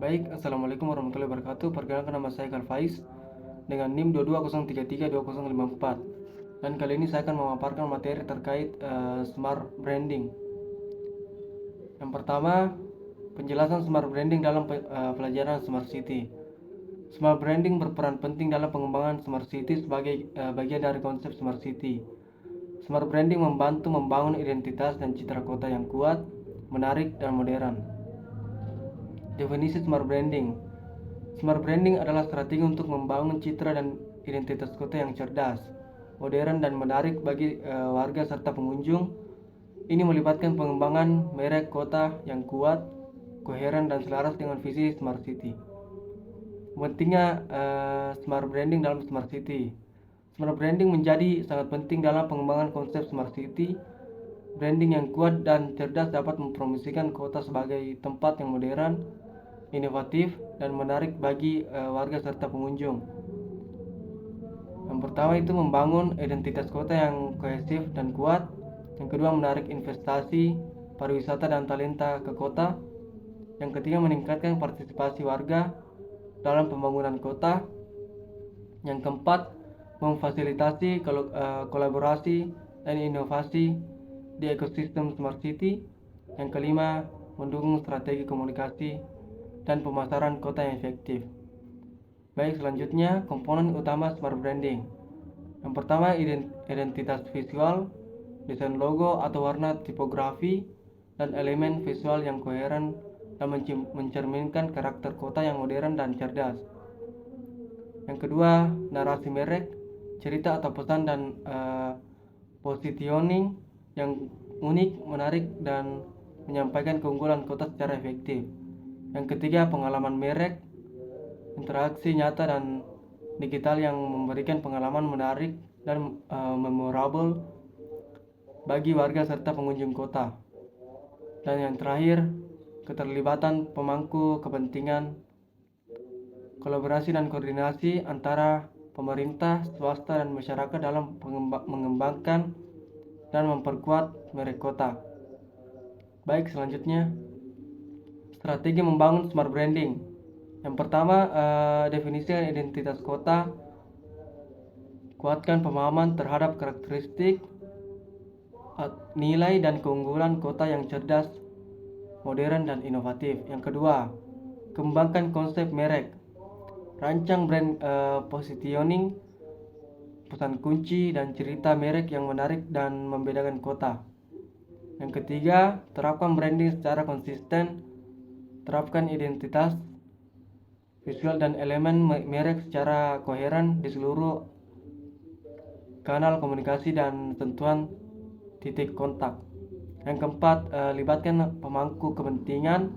Baik, Assalamualaikum warahmatullahi wabarakatuh. Perkenalkan, nama saya Kalfais dengan NIM 22033254. Dan kali ini saya akan memaparkan materi terkait smart branding. Yang pertama, penjelasan smart branding dalam pelajaran Smart City. Smart branding berperan penting dalam pengembangan Smart City sebagai bagian dari konsep Smart City. Smart branding membantu membangun identitas dan citra kota yang kuat, menarik, dan modern. Definisi smart branding. Smart branding adalah strategi untuk membangun citra dan identitas kota yang cerdas, modern, dan menarik bagi warga serta pengunjung. Ini melibatkan pengembangan merek kota yang kuat, koheren, dan selaras dengan visi Smart City. Pentingnya smart branding dalam Smart City. Smart branding menjadi sangat penting dalam pengembangan konsep Smart City. Branding yang kuat dan cerdas dapat mempromosikan kota sebagai tempat yang modern, inovatif, dan menarik bagi warga serta pengunjung. Yang pertama itu membangun identitas kota yang kohesif dan kuat. Yang kedua, menarik investasi, pariwisata, dan talenta ke kota. Yang ketiga, meningkatkan partisipasi warga dalam pembangunan kota. Yang keempat, memfasilitasi kolaborasi dan inovasi di ekosistem Smart City. Yang kelima, mendukung strategi komunikasi dan pemasaran kota yang efektif. Baik, selanjutnya komponen utama smart branding. Yang pertama, identitas visual, desain logo atau warna tipografi, dan elemen visual yang koheren dan mencerminkan karakter kota yang modern dan cerdas. Yang kedua, narasi merek, cerita atau pesan dan positioning yang unik, menarik, dan menyampaikan keunggulan kota secara efektif. Yang ketiga, pengalaman merek, interaksi nyata dan digital yang memberikan pengalaman menarik dan memorable bagi warga serta pengunjung kota. Dan yang terakhir, keterlibatan pemangku kepentingan, kolaborasi dan koordinasi antara pemerintah, swasta, dan masyarakat dalam mengembangkan dan memperkuat merek kota. Baik, selanjutnya strategi membangun smart branding. Yang pertama, definisi identitas kota. Kuatkan pemahaman terhadap karakteristik, nilai, dan keunggulan kota yang cerdas, modern, dan inovatif. Yang kedua, kembangkan konsep merek. Rancang brand positioning, pesan kunci, dan cerita merek yang menarik dan membedakan kota. Yang ketiga, terapkan branding secara konsisten. Terapkan identitas visual dan elemen merek secara koheren di seluruh kanal komunikasi dan sentuhan titik kontak. Yang keempat, libatkan pemangku kepentingan.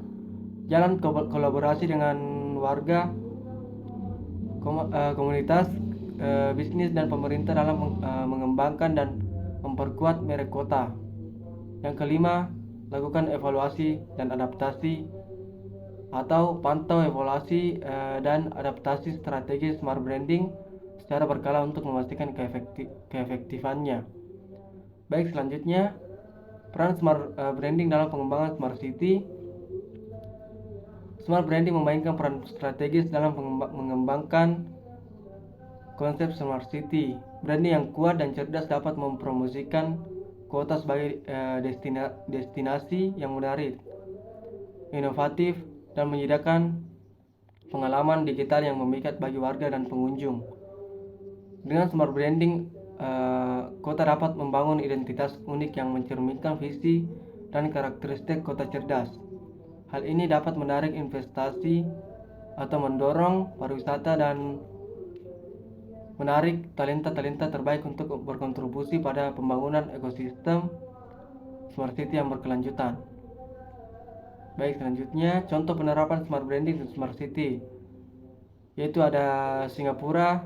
Jalan kolaborasi dengan warga, komunitas, bisnis, dan pemerintah dalam mengembangkan dan memperkuat merek kota. Yang kelima, lakukan evaluasi dan adaptasi atau pantau evaluasi dan adaptasi strategi smart branding secara berkala untuk memastikan keefektifannya. Baik, selanjutnya peran smart branding dalam pengembangan Smart City. Smart branding memainkan peran strategis dalam mengembangkan konsep Smart City. Branding yang kuat dan cerdas dapat mempromosikan kota sebagai destinasi yang menarik, inovatif, dan menyediakan pengalaman digital yang memikat bagi warga dan pengunjung. Dengan smart branding, kota dapat membangun identitas unik yang mencerminkan visi dan karakteristik kota cerdas. Hal ini dapat menarik investasi atau mendorong pariwisata dan menarik talenta-talenta terbaik untuk berkontribusi pada pembangunan ekosistem Smart City yang berkelanjutan. Baik, selanjutnya contoh penerapan smart branding di Smart City, yaitu ada Singapura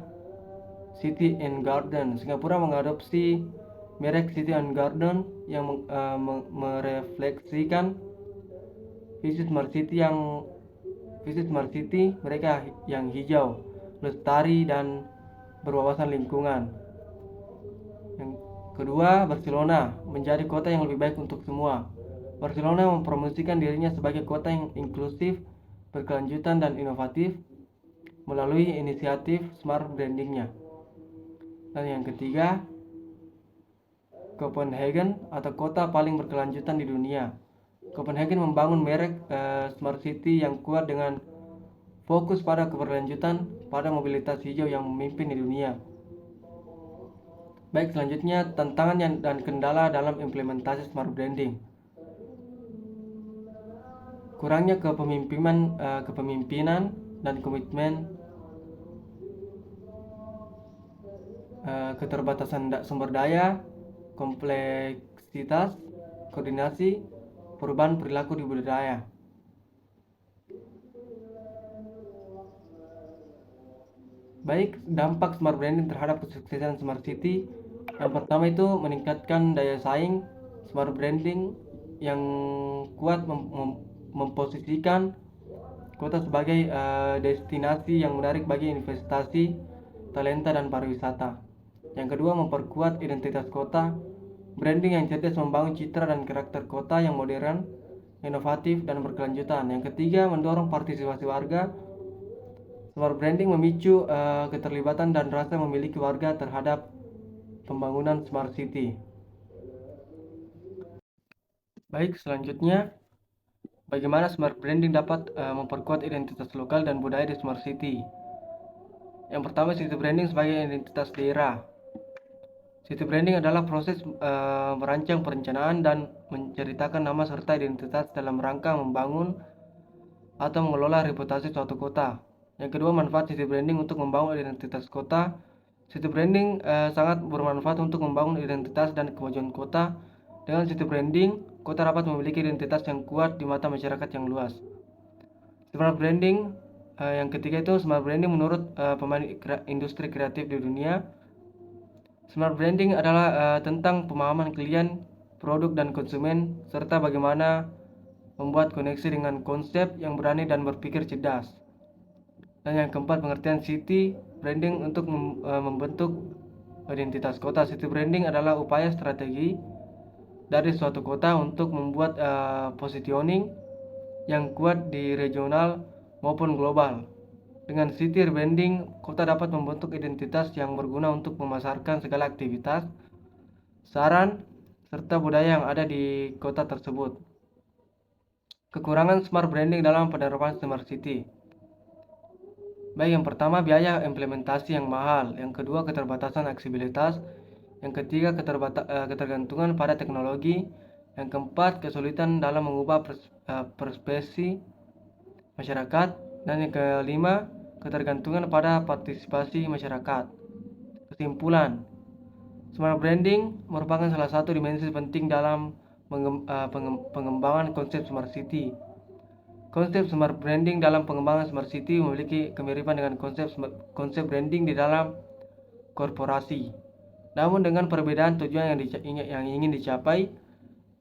City and Garden. Singapura mengadopsi merek City and Garden yang merefleksikan visi Smart City mereka yang hijau, lestari, dan berwawasan lingkungan. Yang kedua, Barcelona menjadi kota yang lebih baik untuk semua. Barcelona mempromosikan dirinya sebagai kota yang inklusif berkelanjutan, dan inovatif melalui inisiatif smart brandingnya. Dan yang ketiga, Copenhagen atau kota paling berkelanjutan di dunia. Copenhagen membangun merek smart city yang kuat dengan fokus pada keberlanjutan pada mobilitas hijau yang memimpin di dunia. Baik, selanjutnya tantangan dan kendala dalam implementasi smart branding. Kurangnya kepemimpinan dan komitmen, keterbatasan sumber daya, kompleksitas, koordinasi, perubahan perilaku di budaya. Baik, dampak smart branding terhadap kesuksesan smart city. Yang pertama itu meningkatkan daya saing. Smart branding yang kuat memposisikan kota sebagai destinasi yang menarik bagi investasi, talenta, dan pariwisata. Yang kedua, memperkuat identitas kota. Branding yang cerdas membangun citra dan karakter kota yang modern, inovatif, dan berkelanjutan. Yang ketiga, mendorong partisipasi warga. Smart branding memicu keterlibatan dan rasa memiliki warga terhadap pembangunan smart city. Baik, selanjutnya bagaimana smart branding dapat memperkuat identitas lokal dan budaya di smart city. Yang pertama, city branding sebagai identitas daerah. City branding adalah proses merancang perencanaan dan menceritakan nama serta identitas dalam rangka membangun atau mengelola reputasi suatu kota. Yang kedua, manfaat city branding untuk membangun identitas kota. City branding sangat bermanfaat untuk membangun identitas dan kemajuan kota. Dengan city branding, kota dapat memiliki identitas yang kuat di mata masyarakat yang luas. Smart branding yang ketiga itu smart branding menurut pemain industri kreatif di dunia. Smart branding adalah tentang pemahaman klien, produk, dan konsumen, serta bagaimana membuat koneksi dengan konsep yang berani dan berpikir cerdas. Dan yang keempat, pengertian city branding untuk membentuk identitas kota. City branding adalah upaya strategi dari suatu kota untuk membuat positioning yang kuat di regional maupun global. Dengan city branding, kota dapat membentuk identitas yang berguna untuk memasarkan segala aktivitas, saran, serta budaya yang ada di kota tersebut. Kekurangan smart branding dalam penerapan smart city. Baik, yang pertama biaya implementasi yang mahal, yang kedua keterbatasan aksesibilitas, yang ketiga ketergantungan pada teknologi, yang keempat kesulitan dalam mengubah persepsi masyarakat, dan yang kelima ketergantungan pada partisipasi masyarakat. Kesimpulan, smart branding merupakan salah satu dimensi penting dalam pengembangan konsep smart city. Konsep smart branding dalam pengembangan smart city memiliki kemiripan dengan konsep branding di dalam korporasi. Namun dengan perbedaan tujuan yang ingin dicapai.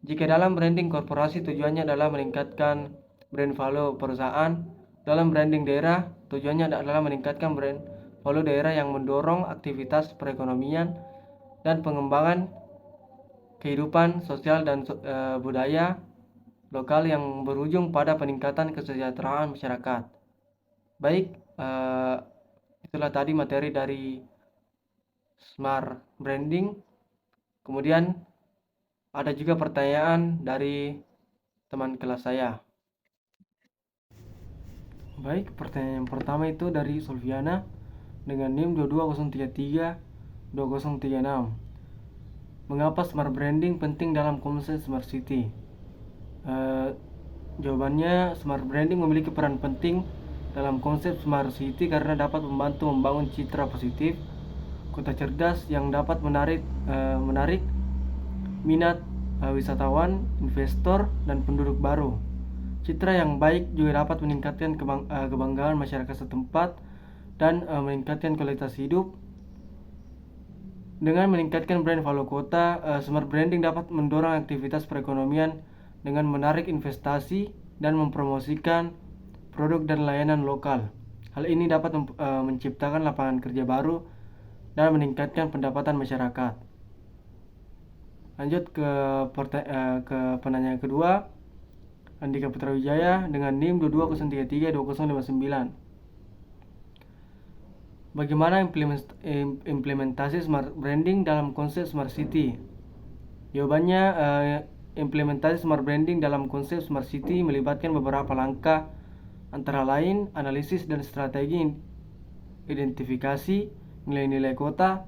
Jika dalam branding korporasi tujuannya adalah meningkatkan brand value perusahaan, dalam branding daerah tujuannya adalah meningkatkan brand value daerah yang mendorong aktivitas perekonomian dan pengembangan kehidupan sosial dan budaya lokal yang berujung pada peningkatan kesejahteraan masyarakat. Baik, itulah tadi materi dari smart branding. Kemudian ada juga pertanyaan dari teman kelas saya. Baik, pertanyaan yang pertama itu dari Solviana dengan NIM 22033-2036. Mengapa smart branding penting dalam konsep smart city? Jawabannya, smart branding memiliki peran penting dalam konsep smart city karena dapat membantu membangun citra positif kota cerdas yang dapat menarik minat wisatawan, investor, dan penduduk baru. Citra yang baik juga dapat meningkatkan kebanggaan masyarakat setempat dan meningkatkan kualitas hidup. Dengan meningkatkan brand value kota, smart branding dapat mendorong aktivitas perekonomian dengan menarik investasi dan mempromosikan produk dan layanan lokal. Hal ini dapat menciptakan lapangan kerja baru dan meningkatkan pendapatan masyarakat. Lanjut ke penanya kedua. Andika Putra Wijaya dengan NIM 220332059. Bagaimana implementasi smart branding dalam konsep smart city? Jawabannya, implementasi smart branding dalam konsep smart city melibatkan beberapa langkah, antara lain analisis dan strategi identifikasi nilai-nilai kota,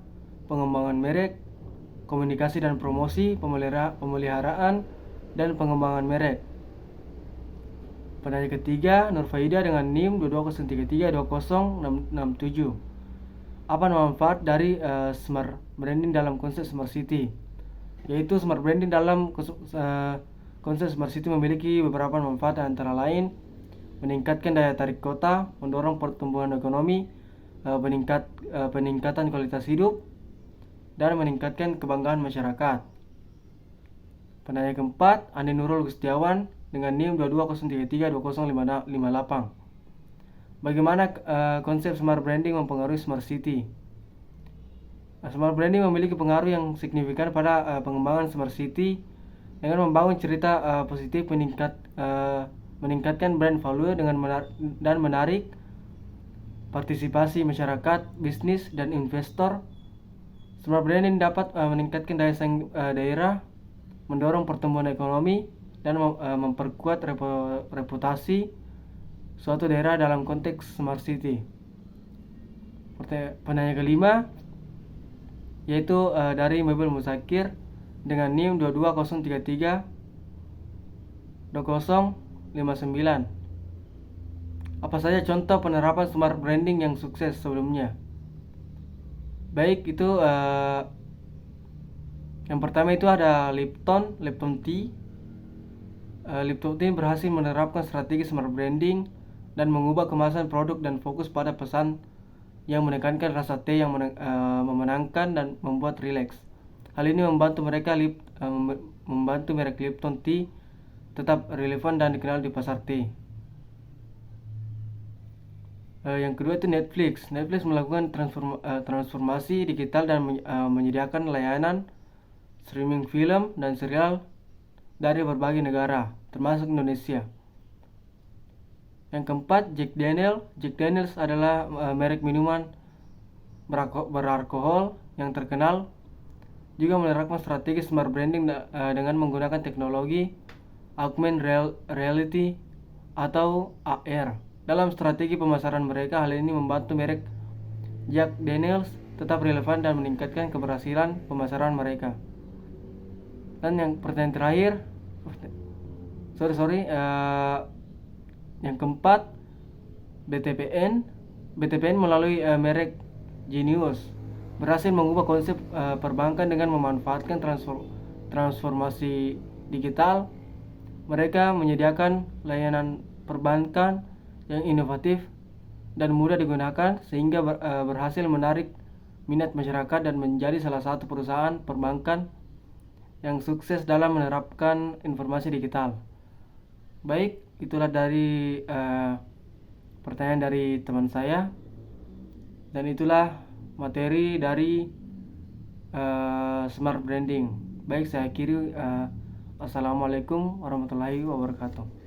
pengembangan merek, komunikasi dan promosi, pemeliharaan, dan pengembangan merek. Penanya ketiga, Nurfaida dengan NIM 220332067. Apa manfaat dari smart branding dalam konsep smart city? Yaitu smart branding dalam konsep smart city memiliki beberapa manfaat, antara lain meningkatkan daya tarik kota, mendorong pertumbuhan ekonomi, peningkatan kualitas hidup, dan meningkatkan kebanggaan masyarakat. Penanya keempat, Andi Nurul Gustiawan dengan NIM 220332058. Bagaimana konsep smart branding mempengaruhi smart city? Smart branding memiliki pengaruh yang signifikan pada pengembangan smart city dengan membangun cerita positif, meningkatkan brand value dan menarik partisipasi masyarakat, bisnis, dan investor. Smart branding dapat meningkatkan daya saing daerah, mendorong pertumbuhan ekonomi, dan memperkuat reputasi suatu daerah dalam konteks smart city. Penanya kelima, yaitu dari Mebel Musakir dengan NIM 220332059. Apa saja contoh penerapan smart branding yang sukses sebelumnya? Baik, itu yang pertama itu ada Lipton Tea. Lipton Tea berhasil menerapkan strategi smart branding dan mengubah kemasan produk dan fokus pada pesan yang menekankan rasa teh yang memenangkan dan membuat rileks. Hal ini membantu merek Lipton Tea tetap relevan dan dikenal di pasar teh. Yang kedua itu Netflix. Netflix melakukan transformasi digital dan menyediakan layanan streaming film dan serial dari berbagai negara, termasuk Indonesia. Yang keempat, Jack Daniels. Jack Daniels adalah merek minuman beralkohol yang terkenal, juga menerapkan strategi smart branding dengan menggunakan teknologi augmented reality atau AR dalam strategi pemasaran mereka. Hal ini membantu merek Jack Daniels tetap relevan dan meningkatkan keberhasilan pemasaran mereka. Dan yang pertanyaan terakhir, yang keempat, BTPN melalui merek Genius berhasil mengubah konsep perbankan dengan memanfaatkan transformasi digital. Mereka menyediakan layanan perbankan yang inovatif dan mudah digunakan sehingga berhasil menarik minat masyarakat dan menjadi salah satu perusahaan perbankan yang sukses dalam menerapkan informasi digital. Baik, itulah dari pertanyaan dari teman saya, dan itulah materi dari smart branding. Baik, saya akhiri. Assalamualaikum warahmatullahi wabarakatuh.